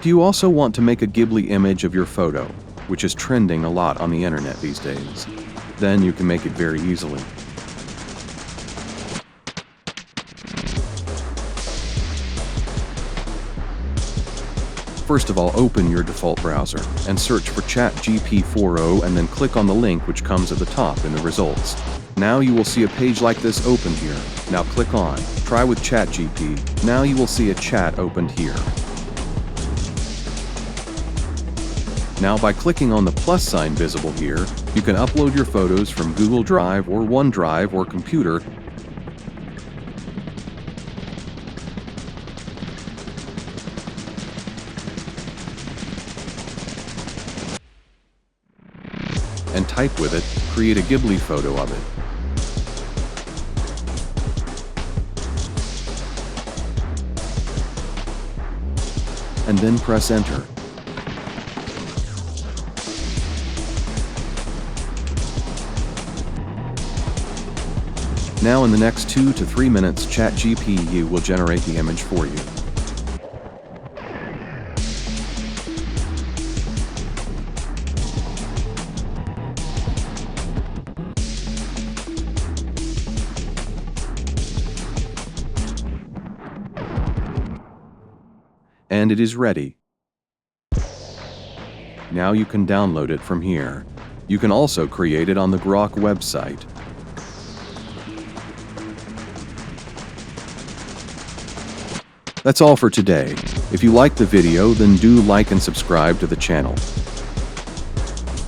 Do you also want to make a Ghibli image of your photo, which is trending a lot on the internet these days? Then you can make it very easily. First of all, open your default browser and search for ChatGPT and then click on the link which comes at the top in the results. Now you will see a page like this open here. Now click on Try with ChatGPT. Now you will see a chat opened here. Now by clicking on the plus sign visible here, you can upload your photos from Google Drive or OneDrive or computer and type with it, create a Ghibli photo of it. And then press enter. Now in the next 2 to 3 minutes, ChatGPT will generate the image for you. And it is ready. Now you can download it from here. You can also create it on the Grok website. That's all for today. If you liked the video, then do like and subscribe to the channel.